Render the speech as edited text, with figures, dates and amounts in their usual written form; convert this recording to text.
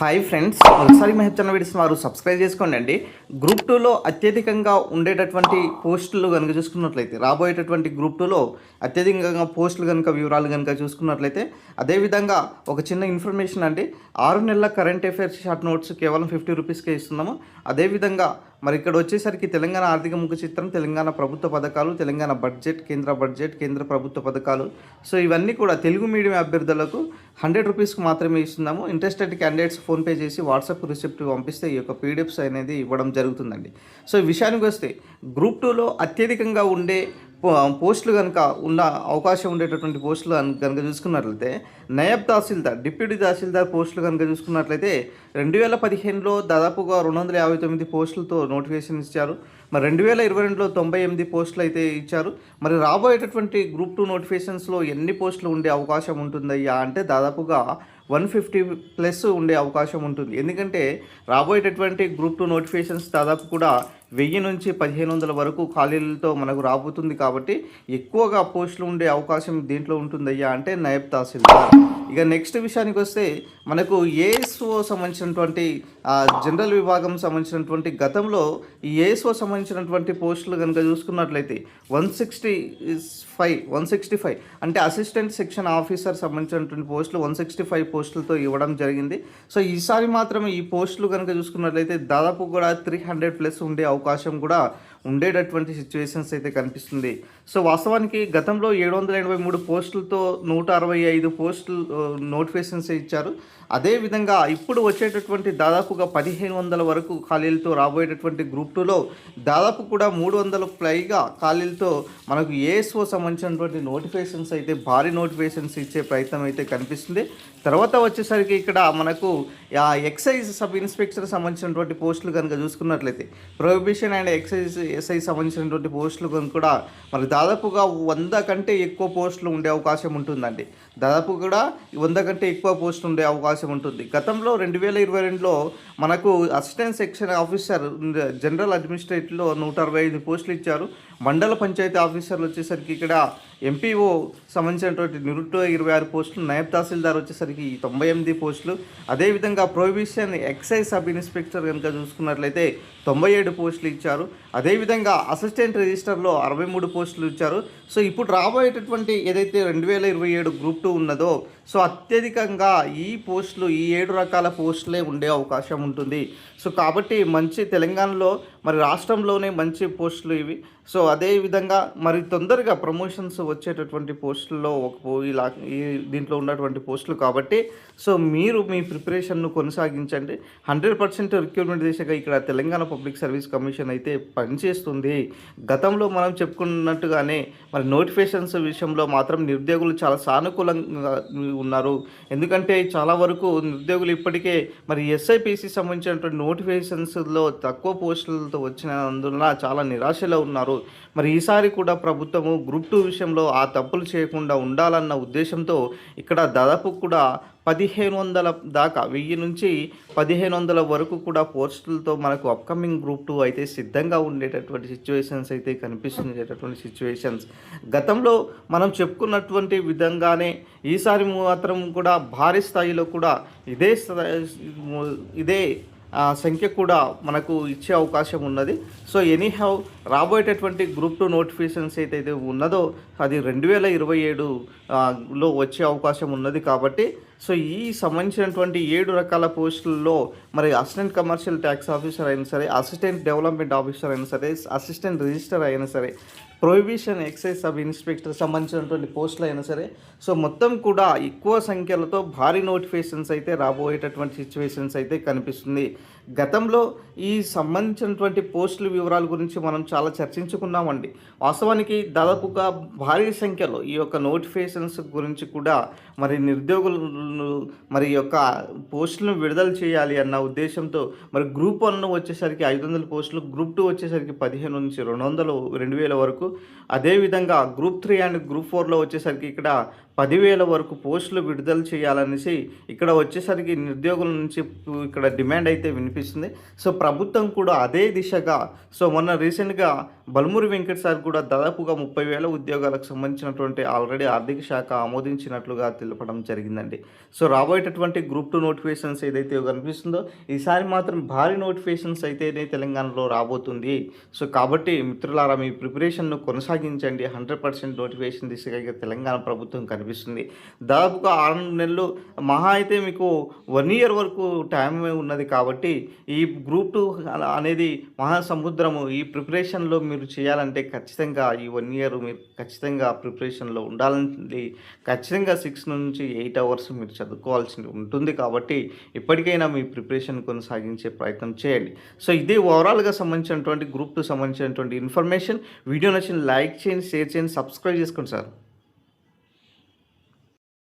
Hi friends, ఒకసారి మహబ్ channel videos వారు subscribe చేసుకోండి. గ్రూప్ 2లో అత్యధికంగా ఉండేటటువంటి పోస్టులు కనుక చూసుకున్నట్లయితే, రాబోయేటటువంటి గ్రూప్ 2లో అత్యధికంగా పోస్టులు కనుక వివరాలు కనుక చూసుకున్నట్లయితే, అదేవిధంగా ఒక చిన్న ఇన్ఫర్మేషన్ అండి. 6 నెలల కరెంట్ అఫైర్స్ షార్ట్ నోట్స్ కేవలం 50 రూపీస్కే ఇస్తున్నాము. అదేవిధంగా మరి ఇక్కడ వచ్చేసరికి తెలంగాణ ఆర్థిక ముఖ చిత్రం, తెలంగాణ ప్రభుత్వ పథకాలు, తెలంగాణ బడ్జెట్, కేంద్ర ప్రభుత్వ పథకాలు, సో ఇవన్నీ కూడా తెలుగు మీడియం అభ్యర్థులకు 100 రూపీస్కి మాత్రమే ఇస్తున్నాము. ఇంట్రెస్టెడ్ క్యాండిడేట్స్ ఫోన్పే చేసి వాట్సాప్ రిసిప్ట్ పంపిస్తే ఈ యొక్క పీడిఎఫ్స్ అనేది ఇవ్వడం జరుగుతుందండి. సో ఈ విషయానికి వస్తే గ్రూప్ 2లో అత్యధికంగా ఉండే పోస్టులు కనుక ఉన్న అవకాశం ఉండేటటువంటి పోస్టులు కనుక చూసుకున్నట్లయితే, నయబ్ తహసీల్దార్, డిప్యూటీ తహసీల్దార్ పోస్టులు కనుక చూసుకున్నట్లయితే 2015లో దాదాపుగా 259 పోస్టులతో నోటిఫికేషన్ ఇచ్చారు. మరి 2022లో 98 పోస్టులు అయితే ఇచ్చారు. మరి రాబోయేటటువంటి గ్రూప్ 2 నోటిఫికేషన్స్లో ఎన్ని పోస్టులు ఉండే అవకాశం ఉంటుందయ్యా అంటే దాదాపుగా 150+ ఉండే అవకాశం ఉంటుంది. ఎందుకంటే రాబోయేటటువంటి గ్రూప్ 2 నోటిఫికేషన్స్ దాదాపు కూడా 1000 నుంచి 1500 వరకు ఖాళీలతో మనకు రాబోతుంది. కాబట్టి ఎక్కువగా పోస్టులు ఉండే అవకాశం దీంట్లో ఉంటుందయ్యా అంటే నయబ్ తహసీల్దార్. ఇక నెక్స్ట్ విషయానికి వస్తే మనకు ఏఎస్ఓ సంబంధించినటువంటి జనరల్ విభాగం సంబంధించినటువంటి గతంలో ఈ ఏఎస్ఓ సంబంధించినటువంటి పోస్టులు కనుక చూసుకున్నట్లయితే 165 అంటే అసిస్టెంట్ సెక్షన్ ఆఫీసర్ సంబంధించినటువంటి పోస్టులు 165 పోస్టులతో ఇవ్వడం జరిగింది. సో ఈసారి మాత్రం ఈ పోస్టులు కనుక చూసుకున్నట్లయితే దాదాపు కూడా 300+ ఉండే అవకాశం కూడా ఉండేటటువంటి సిచ్యువేషన్స్ అయితే కనిపిస్తుంది. సో వాస్తవానికి గతంలో 783 పోస్టులతో 165 పోస్టులు నోటిఫికేషన్స్ ఇచ్చారు. అదేవిధంగా ఇప్పుడు వచ్చేటటువంటి దాదాపుగా 1500 వరకు ఖాళీలతో రాబోయేటటువంటి గ్రూప్ 2లో దాదాపు కూడా 300 పైగా ఖాళీలతో మనకు ఏఎస్ఓ సంబంధించినటువంటి నోటిఫికేషన్స్ అయితే భారీ నోటిఫికేషన్స్ ఇచ్చే ప్రయత్నం అయితే కనిపిస్తుంది. తర్వాత వచ్చేసరికి ఇక్కడ మనకు ఎక్సైజ్ సబ్ ఇన్స్పెక్టర్ సంబంధించినటువంటి పోస్టులు కనుక చూసుకున్నట్లయితే ప్రొహిబిషన్ అండ్ ఎక్సైజ్ ఎస్ఐ సంబంధించినటువంటి పోస్టులు కూడా మరి దాదాపుగా 100 కంటే ఎక్కువ పోస్టులు ఉండే అవకాశం ఉంటుందండి. దాదాపు కూడా 100 కంటే ఎక్కువ పోస్టులు ఉండే అవకాశం ఉంటుంది. గతంలో 2022లో మనకు అసిస్టెంట్ సెక్షన్ ఆఫీసర్ జనరల్ అడ్మినిస్ట్రేటివ్లో 165 పోస్టులు ఇచ్చారు. మండల పంచాయతీ ఆఫీసర్లు వచ్చేసరికి ఇక్కడ ఎంపీఓ సంబంధించినటువంటి నిరుద్యోగ 26 పోస్టులు, నాయబ్ తహసీల్దార్ వచ్చేసరికి 98 పోస్టులు, అదేవిధంగా ప్రొహిబిషన్ ఎక్సైజ్ సబ్ ఇన్స్పెక్టర్ కనుక చూసుకున్నట్లయితే 97 పోస్టులు ఇచ్చారు. అదేవిధంగా అసిస్టెంట్ రిజిస్టర్లో 63 పోస్టులు ఇచ్చారు. సో ఇప్పుడు రాబోయేటటువంటి ఏదైతే 2027 గ్రూప్ 2 ఉన్నదో సో అత్యధికంగా ఈ 7 రకాల పోస్టులే ఉండే అవకాశం ఉంటుంది. సో కాబట్టి మంచి తెలంగాణలో మరి రాష్ట్రంలోనే మంచి పోస్టులు ఇవి. సో అదేవిధంగా మరి తొందరగా ప్రమోషన్స్ వచ్చేటటువంటి పోస్టుల్లో దీంట్లో ఉన్నటువంటి పోస్టులు కాబట్టి సో మీరు మీ ప్రిపరేషన్ను కొనసాగించండి. 100% రిక్రూట్మెంట్ దిశగా ఇక్కడ తెలంగాణ పబ్లిక్ సర్వీస్ కమిషన్ అయితే పనిచేస్తుంది. గతంలో మనం చెప్పుకున్నట్టుగానే మరి నోటిఫికేషన్స్ విషయంలో మాత్రం నిరుద్యోగులు చాలా సానుకూలంగా ఉన్నారు. ఎందుకంటే చాలా వరకు నిరుద్యోగులు ఇప్పటికే మరి ఎస్ఐపిసి సంబంధించినటువంటి నోటిఫికేషన్స్లో తక్కువ పోస్టులతో వచ్చినందున చాలా నిరాశలో ఉన్నారు. మరి ఈసారి కూడా ప్రభుత్వము గ్రూప్ 2 విషయంలో ఆ తప్పులు చేయకుండా ఉండాలన్న ఉద్దేశంతో ఇక్కడ దాదాపు కూడా 1500 దాకా 1000 నుంచి 1500 వరకు కూడా పోస్టులతో మనకు అప్కమింగ్ గ్రూప్ 2 అయితే సిద్ధంగా ఉండేటటువంటి సిచ్యువేషన్స్ అయితే కనిపిస్తుండేటటువంటి సిచ్యువేషన్స్. గతంలో మనం చెప్పుకున్నటువంటి విధంగానే ఈసారి మాత్రం కూడా భారీ స్థాయిలో కూడా ఇదే సంఖ్య కూడా మనకు ఇచ్చే అవకాశం ఉన్నది. సో ఎనీహౌ రాబోయేటటువంటి గ్రూప్ 2 నోటిఫికేషన్స్ ఏదైతే ఉన్నదో అది 2027లో వచ్చే అవకాశం ఉన్నది. కాబట్టి సో ఈ సంబంధించినటువంటి 7 రకాల పోస్టుల్లో మరి అసిస్టెంట్ కమర్షియల్ ట్యాక్స్ ఆఫీసర్ అయినా సరే, అసిస్టెంట్ డెవలప్మెంట్ ఆఫీసర్ అయినా సరే, అసిస్టెంట్ రిజిస్టర్ అయినా సరే, ప్రొహిబిషన్ ఎక్సైజ్ సబ్ ఇన్స్పెక్టర్ సంబంధించినటువంటి పోస్టులు అయినా సరే సో మొత్తం కూడా ఎక్కువ సంఖ్యలతో భారీ నోటిఫికేషన్స్ అయితే రాబోయేటటువంటి సిచ్యువేషన్స్ అయితే కనిపిస్తుంది. గతంలో ఈ సంబంధించినటువంటి పోస్టుల వివరాల గురించి మనం చాలా చర్చించుకున్నామండి. వాస్తవానికి దాదాపుగా భారీ సంఖ్యలో ఈ యొక్క నోటిఫికేషన్స్ గురించి కూడా మరి నిరుద్యోగులను మరి యొక్క పోస్టులను విడుదల చేయాలి అన్న ఉద్దేశంతో మరి గ్రూప్ 1 వచ్చేసరికి 500 పోస్టులు, గ్రూప్ 2 వచ్చేసరికి 15 నుంచి 2000 వరకు, అదేవిధంగా గ్రూప్ 3 అండ్ గ్రూప్ 4లో వచ్చేసరికి ఇక్కడ 10,000 వరకు పోస్టులు విడుదల చేయాలనేసి ఇక్కడ వచ్చేసరికి నిరుద్యోగుల నుంచి ఇక్కడ డిమాండ్ అయితే వినిపిస్తుంది. సో ప్రభుత్వం కూడా అదే దిశగా సో మొన్న రీసెంట్గా బల్మూరి వెంకట్ సార్ కూడా దాదాపుగా 30,000 ఉద్యోగాలకు సంబంధించినటువంటి ఆల్రెడీ ఆర్థిక శాఖ ఆమోదించినట్లుగా తెలపడం జరిగిందండి. సో రాబోయేటటువంటి గ్రూప్ 2 నోటిఫికేషన్స్ ఏదైతే కనిపిస్తుందో ఈసారి మాత్రం భారీ నోటిఫికేషన్స్ అయితేనే తెలంగాణలో రాబోతుంది. సో కాబట్టి మిత్రులారా మీ ప్రిపరేషన్‌ను కొనసాగించండి. 100% నోటిఫికేషన్ దిశగా ఇక తెలంగాణ ప్రభుత్వం కనిపిస్తుంది. దాదాపుగా 6 నెలలు మహా అయితే మీకు 1 ఇయర్ వరకు టైమే ఉన్నది కాబట్టి ఈ గ్రూప్ 2 అనేది మహాసముద్రము. ఈ ప్రిపరేషన్‌లో మీరు చేయాలంటే ఖచ్చితంగా ఈ 1 ఇయర్ మీరు ఖచ్చితంగా ప్రిపరేషన్‌లో ఉండాలండి. ఖచ్చితంగా 6 నుంచి 8 అవర్స్ మీరు చదువుకోవాల్సి ఉంటుంది కాబట్టి ఇప్పటికైనా మీ ప్రిపరేషన్ కొనసాగించే ప్రయత్నం చేయండి. సో ఇది ఓవరాల్‌గా సంబంధించినటువంటి గ్రూప్ 2 సంబంధించినటువంటి ఇన్ఫర్మేషన్. వీడియో నచ్చిన లైక్ చేయండి, షేర్ చేయండి, సబ్స్క్రైబ్ చేసుకోండి సార్.